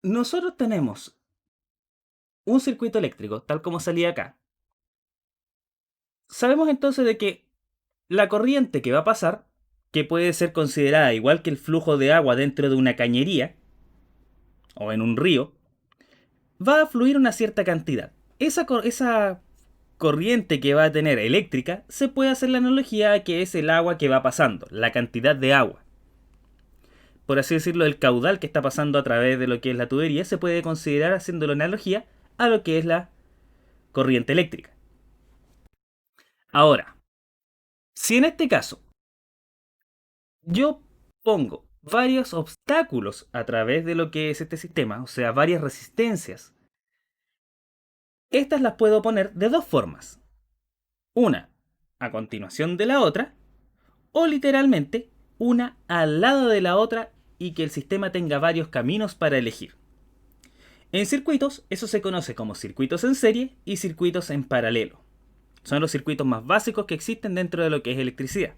Nosotros tenemos un circuito eléctrico, tal como salía acá. Sabemos entonces de que la corriente que va a pasar, que puede ser considerada igual que el flujo de agua dentro de una cañería o en un río, va a fluir una cierta cantidad. Esa corriente que va a tener eléctrica se puede hacer la analogía a que es el agua que va pasando, la cantidad de agua. Por así decirlo, el caudal que está pasando a través de lo que es la tubería se puede considerar haciendo la analogía a lo que es la corriente eléctrica. Ahora, si en este caso yo pongo varios obstáculos a través de lo que es este sistema, o sea, varias resistencias, estas las puedo poner de dos formas. Una a continuación de la otra, o literalmente una al lado de la otra y que el sistema tenga varios caminos para elegir. En circuitos, eso se conoce como circuitos en serie y circuitos en paralelo. Son los circuitos más básicos que existen dentro de lo que es electricidad.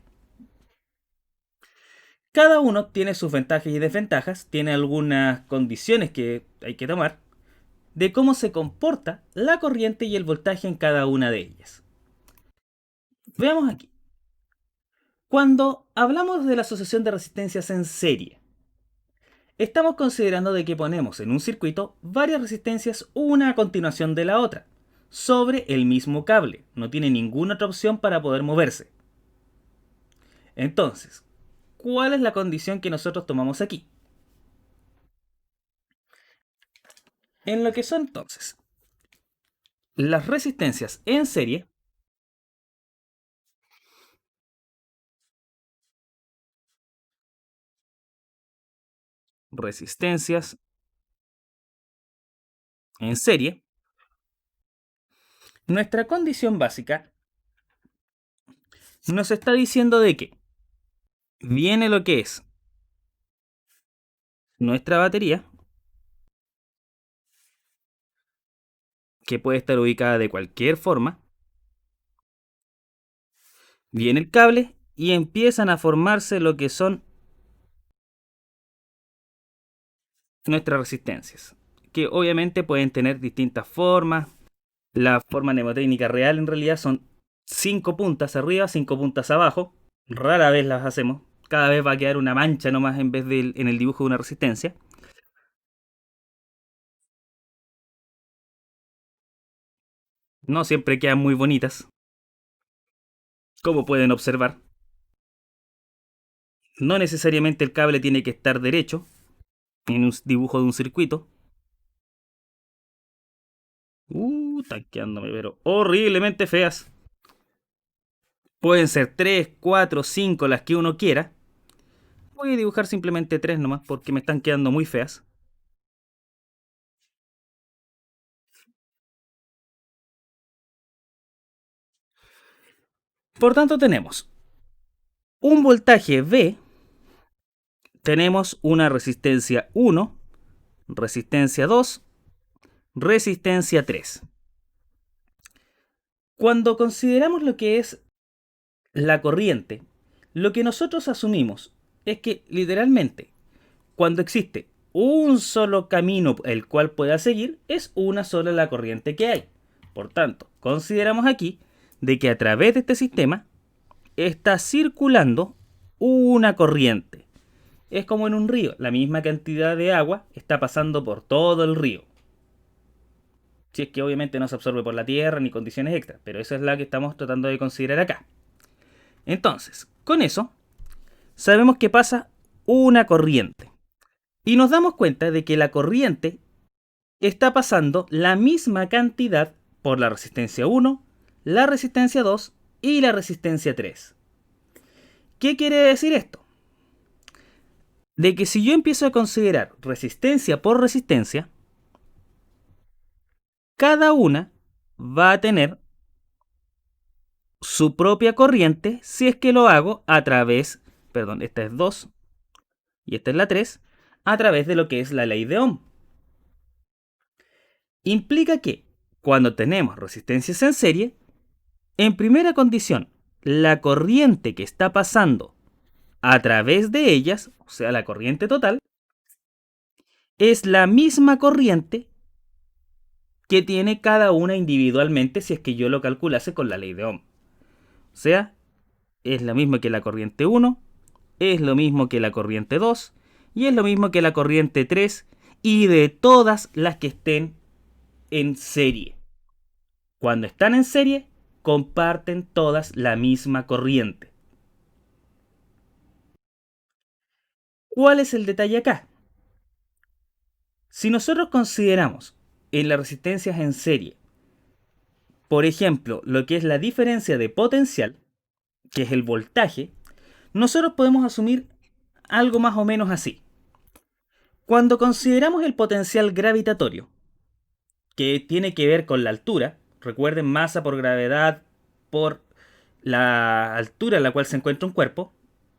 Cada uno tiene sus ventajas y desventajas, tiene algunas condiciones que hay que tomar de cómo se comporta la corriente y el voltaje en cada una de ellas. Veamos aquí. Cuando hablamos de la asociación de resistencias en serie, estamos considerando de que ponemos en un circuito varias resistencias una a continuación de la otra, sobre el mismo cable. No tiene ninguna otra opción para poder moverse. Entonces, ¿cuál es la condición que nosotros tomamos aquí? En lo que son entonces las resistencias en serie, resistencias en serie, nuestra condición básica nos está diciendo de que viene lo que es nuestra batería, que puede estar ubicada de cualquier forma, viene el cable y empiezan a formarse lo que son nuestras resistencias, que obviamente pueden tener distintas formas. La forma mnemotécnica real en realidad son 5 puntas arriba, 5 puntas abajo. Rara vez las hacemos. Cada vez va a quedar una mancha nomás en vez de en el dibujo de una resistencia. No siempre quedan muy bonitas, como pueden observar. No necesariamente el cable tiene que estar derecho en un dibujo de un circuito. Están quedándome, pero horriblemente feas. Pueden ser 3, 4, 5 las que uno quiera. Voy a dibujar simplemente 3 nomás porque me están quedando muy feas. Por tanto tenemos un voltaje V, tenemos una resistencia 1, resistencia 2, resistencia 3. Cuando consideramos lo que es la corriente, lo que nosotros asumimos es que literalmente cuando existe un solo camino el cual pueda seguir, es una sola la corriente que hay. Por tanto, consideramos aquí de que a través de este sistema está circulando una corriente. Es como en un río, la misma cantidad de agua está pasando por todo el río. Si es que obviamente no se absorbe por la tierra ni condiciones extras, pero esa es la que estamos tratando de considerar acá. Entonces, con eso, sabemos que pasa una corriente. Y nos damos cuenta de que la corriente está pasando la misma cantidad por la resistencia 1, la resistencia 2 y la resistencia 3. ¿Qué quiere decir esto? De que si yo empiezo a considerar resistencia por resistencia, cada una va a tener su propia corriente si es que lo hago a través, perdón, esta es 2 y esta es la 3, a través de lo que es la ley de Ohm. Implica que cuando tenemos resistencias en serie, en primera condición, la corriente que está pasando a través de ellas, o sea, la corriente total, es la misma corriente que tiene cada una individualmente si es que yo lo calculase con la ley de Ohm. O sea, es lo mismo que la corriente 1, es lo mismo que la corriente 2 y es lo mismo que la corriente 3 y de todas las que estén en serie. Cuando están en serie, comparten todas la misma corriente. ¿Cuál es el detalle acá? Si nosotros consideramos en las resistencias en serie, por ejemplo, lo que es la diferencia de potencial, que es el voltaje, nosotros podemos asumir algo más o menos así. Cuando consideramos el potencial gravitatorio, que tiene que ver con la altura, recuerden masa por gravedad por la altura en la cual se encuentra un cuerpo,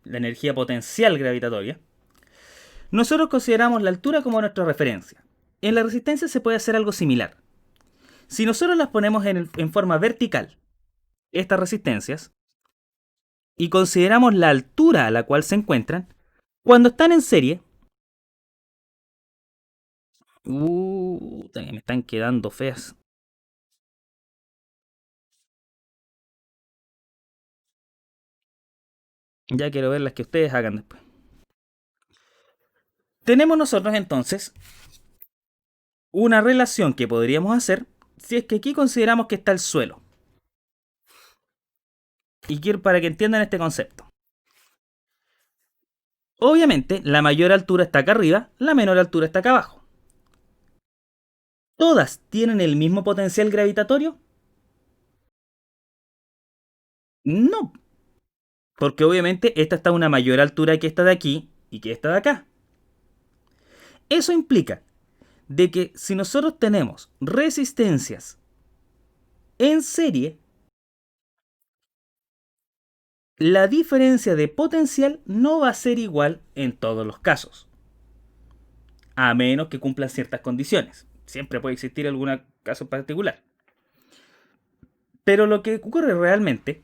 la energía potencial gravitatoria, nosotros consideramos la altura como nuestra referencia. En la resistencia se puede hacer algo similar. Si nosotros las ponemos en forma vertical, estas resistencias, y consideramos la altura a la cual se encuentran, cuando están en serie, me están quedando feas. Ya quiero ver las que ustedes hagan después. Tenemos nosotros entonces una relación que podríamos hacer si es que aquí consideramos que está el suelo. Y quiero para que entiendan este concepto. Obviamente, la mayor altura está acá arriba, la menor altura está acá abajo. ¿Todas tienen el mismo potencial gravitatorio? No, porque obviamente esta está a una mayor altura que esta de aquí y que esta de acá. Eso implica de que si nosotros tenemos resistencias en serie, la diferencia de potencial no va a ser igual en todos los casos, a menos que cumplan ciertas condiciones. Siempre puede existir algún caso particular. Pero lo que ocurre realmente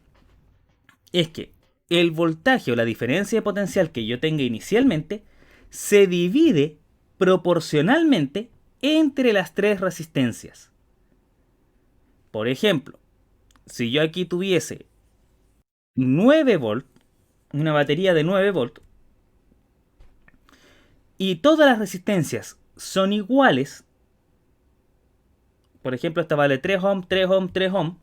es que el voltaje o la diferencia de potencial que yo tenga inicialmente se divide proporcionalmente entre las tres resistencias. Por ejemplo, si yo aquí tuviese 9 volt, una batería de 9 volt, y todas las resistencias son iguales, por ejemplo, esta vale 3 ohm, 3 ohm, 3 ohm,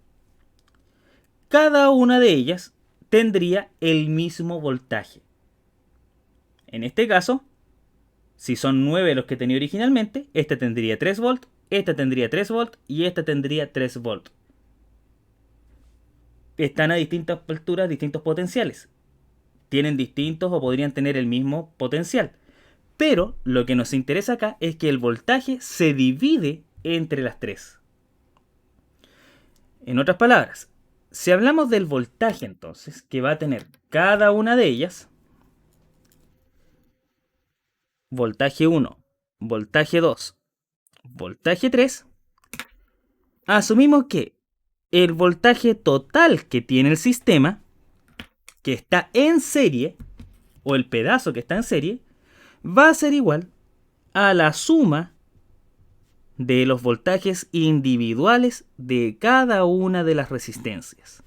cada una de ellas tendría el mismo voltaje. En este caso, si son 9 los que tenía originalmente, este tendría 3 volt, este tendría 3 volt y este tendría 3 volt. Están a distintas alturas, distintos potenciales. Tienen distintos o podrían tener el mismo potencial. Pero lo que nos interesa acá es que el voltaje se divide entre las tres. En otras palabras, si hablamos del voltaje entonces que va a tener cada una de ellas, voltaje 1, voltaje 2, voltaje 3, asumimos que el voltaje total que tiene el sistema, que está en serie, o el pedazo que está en serie, va a ser igual a la suma de los voltajes individuales de cada una de las resistencias.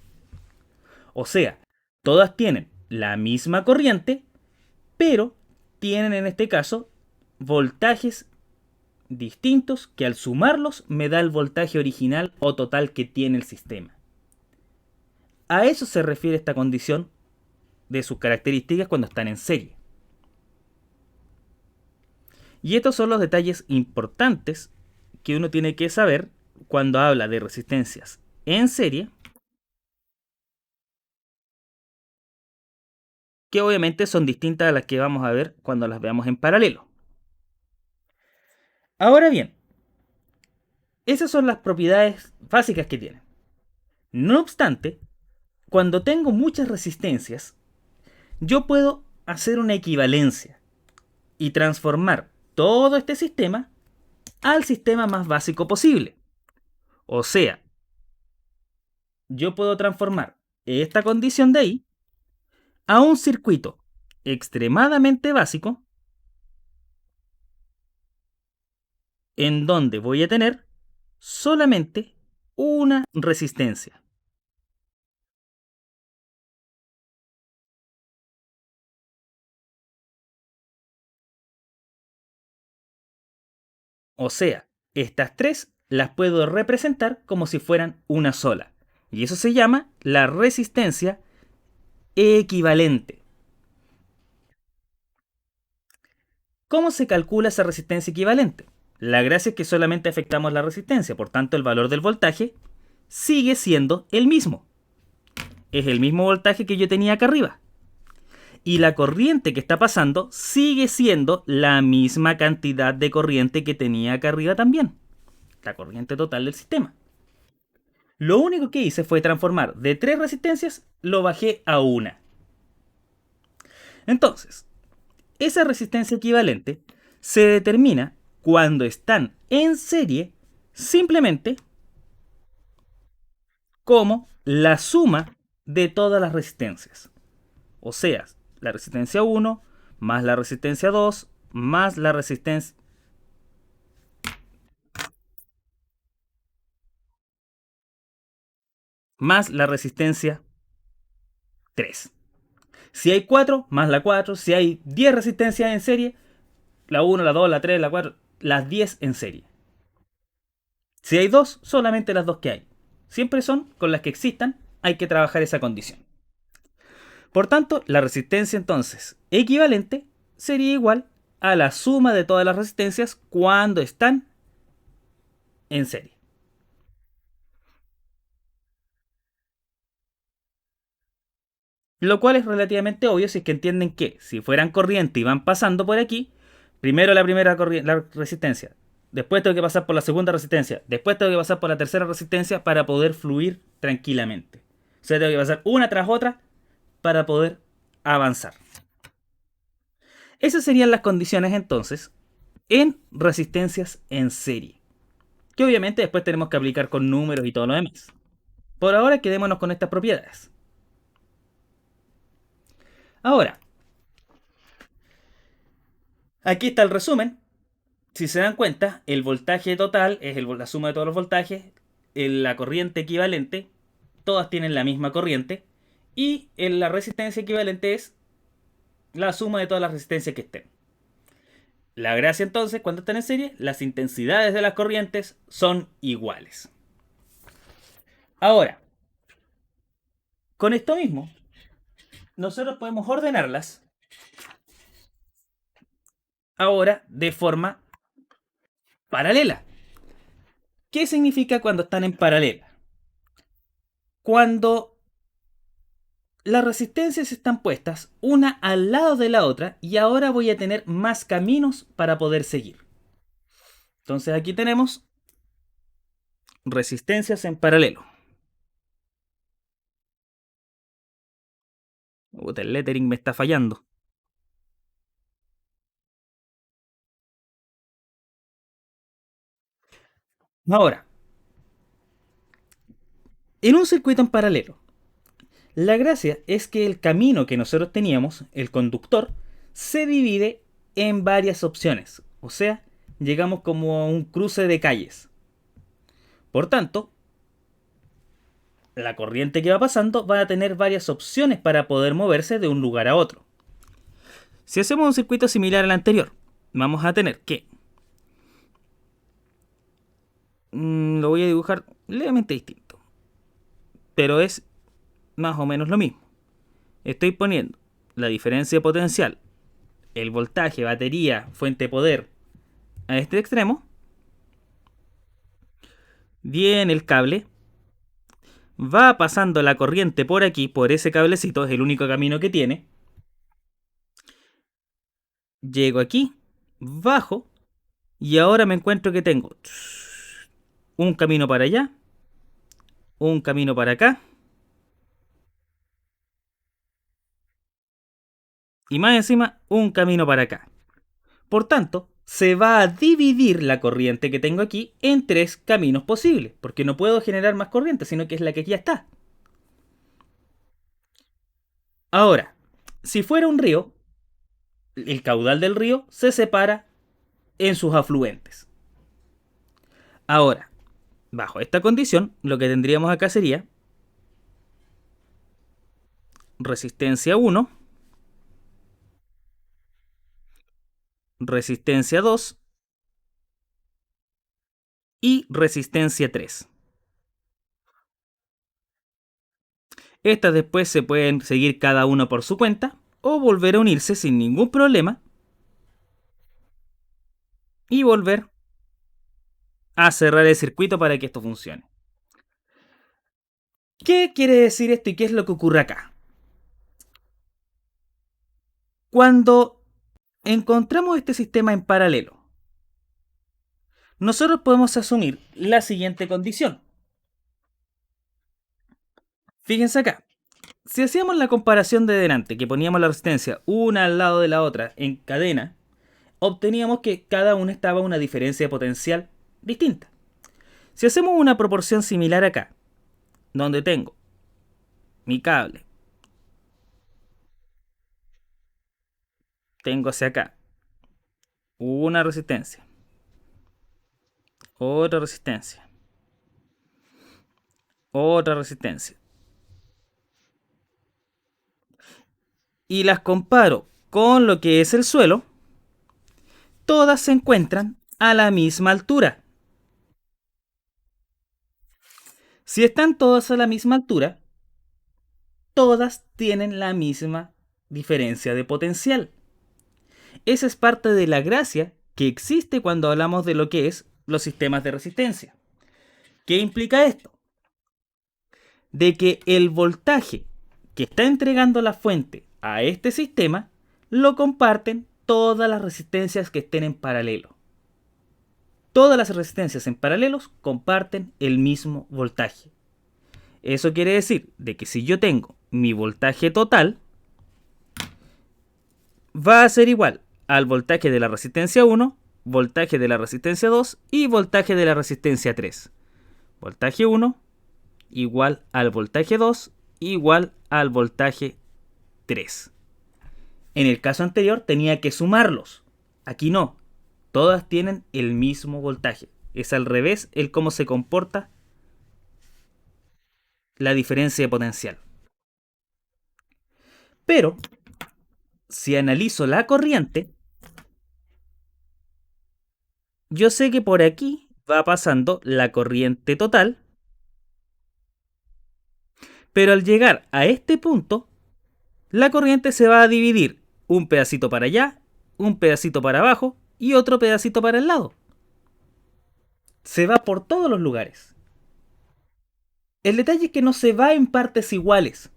O sea, todas tienen la misma corriente, pero tienen en este caso voltajes distintos que al sumarlos me da el voltaje original o total que tiene el sistema. A eso se refiere esta condición de sus características cuando están en serie. Y estos son los detalles importantes que uno tiene que saber cuando habla de resistencias en serie, que obviamente son distintas a las que vamos a ver cuando las veamos en paralelo. Ahora bien, esas son las propiedades básicas que tienen. No obstante, cuando tengo muchas resistencias, yo puedo hacer una equivalencia y transformar todo este sistema al sistema más básico posible. O sea, yo puedo transformar esta condición de ahí a un circuito extremadamente básico en donde voy a tener solamente una resistencia. O sea, estas tres las puedo representar como si fueran una sola. Y eso se llama la resistencia equivalente. ¿Cómo se calcula esa resistencia equivalente? La gracia es que solamente afectamos la resistencia, por tanto el valor del voltaje sigue siendo el mismo. Es el mismo voltaje que yo tenía acá arriba. Y la corriente que está pasando sigue siendo la misma cantidad de corriente que tenía acá arriba también. La corriente total del sistema. Lo único que hice fue transformar de tres resistencias, lo bajé a una. Entonces, esa resistencia equivalente se determina cuando están en serie simplemente como la suma de todas las resistencias. O sea, la resistencia 1 más la resistencia 2 más la resistencia 3. Si hay 4, más la 4. Si hay 10 resistencias en serie, la 1, la 2, la 3, la 4, las 10 en serie. Si hay 2, solamente las 2 que hay. Siempre son con las que existan, hay que trabajar esa condición. Por tanto, la resistencia entonces equivalente sería igual a la suma de todas las resistencias cuando están en serie. Lo cual es relativamente obvio si es que entienden que si fueran corriente y van pasando por aquí, primero la primera la resistencia, después tengo que pasar por la segunda resistencia, después tengo que pasar por la tercera resistencia para poder fluir tranquilamente. O sea, tengo que pasar una tras otra para poder avanzar. Esas serían las condiciones entonces en resistencias en serie, que obviamente después tenemos que aplicar con números y todo lo demás. Por ahora quedémonos con estas propiedades. Ahora, aquí está el resumen. Si se dan cuenta, el voltaje total es la suma de todos los voltajes, la corriente equivalente, todas tienen la misma corriente, y la resistencia equivalente es la suma de todas las resistencias que estén. La gracia entonces, cuando están en serie, las intensidades de las corrientes son iguales. Ahora, con esto mismo, nosotros podemos ordenarlas ahora de forma paralela. ¿Qué significa cuando están en paralela? Cuando las resistencias están puestas una al lado de la otra y ahora voy a tener más caminos para poder seguir. Entonces aquí tenemos resistencias en paralelo. El lettering me está fallando. Ahora, en un circuito en paralelo, la gracia es que el camino que nosotros teníamos, el conductor, se divide en varias opciones. O sea, llegamos como a un cruce de calles. Por tanto, la corriente que va pasando va a tener varias opciones para poder moverse de un lugar a otro. Si hacemos un circuito similar al anterior, vamos a tener que... lo voy a dibujar levemente distinto. Pero es más o menos lo mismo. Estoy poniendo la diferencia potencial, el voltaje, batería, fuente de poder a este extremo. Viene el cable. Va pasando la corriente por aquí, por ese cablecito, es el único camino que tiene. Llego aquí, bajo, y ahora me encuentro que tengo un camino para allá, un camino para acá, y más encima un camino para acá. Por tanto, se va a dividir la corriente que tengo aquí en tres caminos posibles, porque no puedo generar más corriente, sino que es la que ya está. Ahora, si fuera un río, el caudal del río se separa en sus afluentes. Ahora, bajo esta condición, lo que tendríamos acá sería resistencia 1, resistencia 2 y resistencia 3. Estas después se pueden seguir cada uno por su cuenta o volver a unirse sin ningún problema y volver a cerrar el circuito para que esto funcione. ¿Qué quiere decir esto y qué es lo que ocurre acá? Cuando encontramos este sistema en paralelo, nosotros podemos asumir la siguiente condición. Fíjense acá, si hacíamos la comparación de delante, que poníamos la resistencia una al lado de la otra en cadena, obteníamos que cada una estaba a una diferencia de potencial distinta. Si hacemos una proporción similar acá, donde tengo mi cable, tengo hacia acá una resistencia, otra resistencia, otra resistencia, y las comparo con lo que es el suelo, todas se encuentran a la misma altura. Si están todas a la misma altura, todas tienen la misma diferencia de potencial. Esa es parte de la gracia que existe cuando hablamos de lo que es los sistemas de resistencia. ¿Qué implica esto? De que el voltaje que está entregando la fuente a este sistema lo comparten todas las resistencias que estén en paralelo. Todas las resistencias en paralelos comparten el mismo voltaje. Eso quiere decir de que si yo tengo mi voltaje total, va a ser igual al voltaje de la resistencia 1, voltaje de la resistencia 2 y voltaje de la resistencia 3. Voltaje 1 igual al voltaje 2 igual al voltaje 3. En el caso anterior tenía que sumarlos. Aquí no. Todas tienen el mismo voltaje. Es al revés el cómo se comporta la diferencia de potencial. Pero, si analizo la corriente, yo sé que por aquí va pasando la corriente total, pero al llegar a este punto, la corriente se va a dividir un pedacito para allá, un pedacito para abajo y otro pedacito para el lado. Se va por todos los lugares. El detalle es que no se va en partes iguales.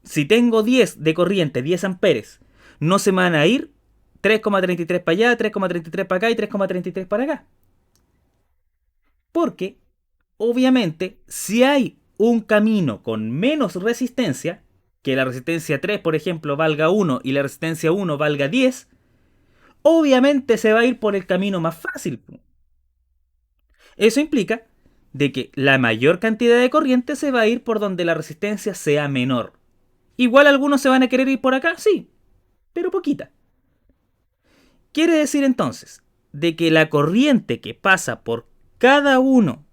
Si tengo 10 de corriente, 10 amperes, no se me van a ir 3,33 para allá, 3,33 para acá y 3,33 para acá. Porque, obviamente, si hay un camino con menos resistencia, que la resistencia 3, por ejemplo, valga 1 y la resistencia 1 valga 10, obviamente se va a ir por el camino más fácil. Eso implica de que la mayor cantidad de corriente se va a ir por donde la resistencia sea menor. Igual algunos se van a querer ir por acá, sí, pero poquita. Quiere decir entonces de que la corriente que pasa por cada uno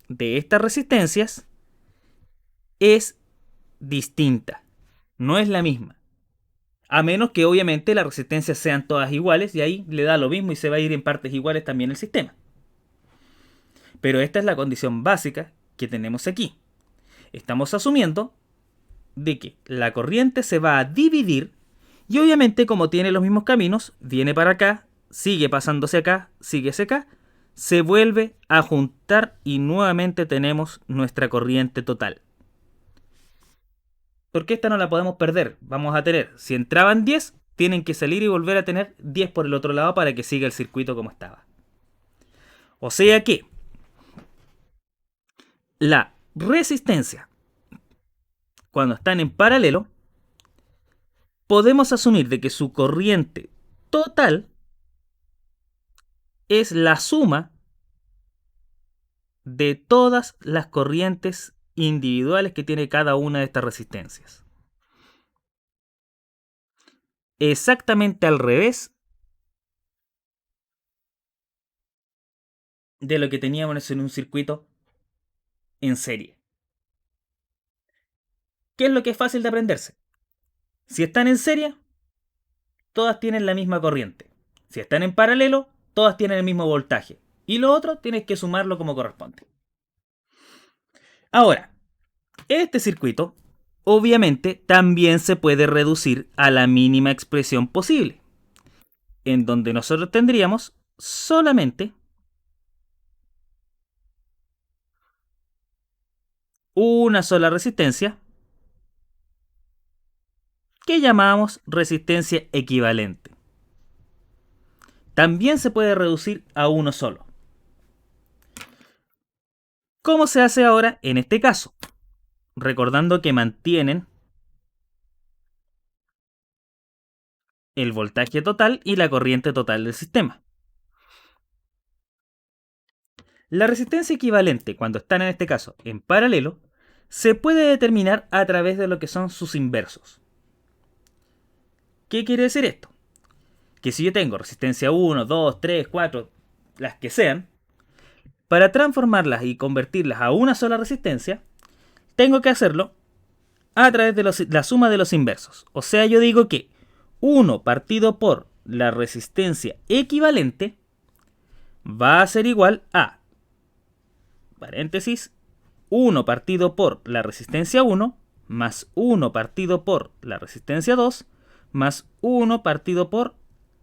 de estas resistencias es distinta, no es la misma. A menos que obviamente las resistencias sean todas iguales y ahí le da lo mismo y se va a ir en partes iguales también el sistema. Pero esta es la condición básica que tenemos aquí. Estamos asumiendo de que la corriente se va a dividir y obviamente como tiene los mismos caminos, viene para acá, sigue pasándose acá, sigue hacia acá, se vuelve a juntar y nuevamente tenemos nuestra corriente total. Porque esta no la podemos perder. Vamos a tener, si entraban 10, tienen que salir y volver a tener 10 por el otro lado para que siga el circuito como estaba. O sea que la resistencia, cuando están en paralelo, podemos asumir de que su corriente total es la suma de todas las corrientes individuales que tiene cada una de estas resistencias. Exactamente al revés de lo que teníamos en un circuito en serie. ¿Qué es lo que es fácil de aprenderse? Si están en serie, todas tienen la misma corriente. Si están en paralelo, todas tienen el mismo voltaje. Y lo otro tienes que sumarlo como corresponde. Ahora, este circuito obviamente también se puede reducir a la mínima expresión posible, en donde nosotros tendríamos solamente una sola resistencia que llamamos resistencia equivalente. También se puede reducir a uno solo. ¿Cómo se hace ahora en este caso? Recordando que mantienen el voltaje total y la corriente total del sistema. La resistencia equivalente, cuando están en este caso en paralelo, se puede determinar a través de lo que son sus inversos. ¿Qué quiere decir esto? Que si yo tengo resistencia 1, 2, 3, 4, las que sean, para transformarlas y convertirlas a una sola resistencia, tengo que hacerlo a través de la suma de los inversos. O sea, yo digo que 1 partido por la resistencia equivalente va a ser igual a, paréntesis, 1 partido por la resistencia 1 más 1 partido por la resistencia 2 más 1 partido por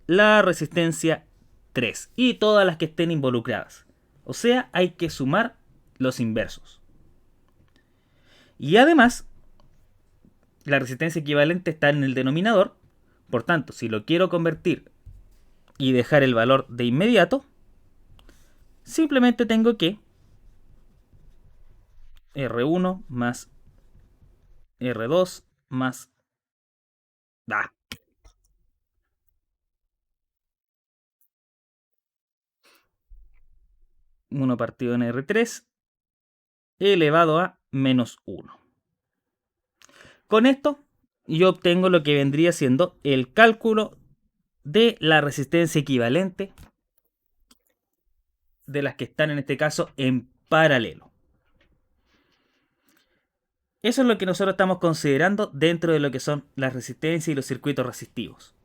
la resistencia 3 y todas las que estén involucradas. O sea, hay que sumar los inversos. Y además, la resistencia equivalente está en el denominador. Por tanto, si lo quiero convertir y dejar el valor de inmediato, simplemente tengo que R1 más R2 más... 1 partido en R3 elevado a menos 1. Con esto yo obtengo lo que vendría siendo el cálculo de la resistencia equivalente de las que están en este caso en paralelo. Eso es lo que nosotros estamos considerando dentro de lo que son las resistencias y los circuitos resistivos.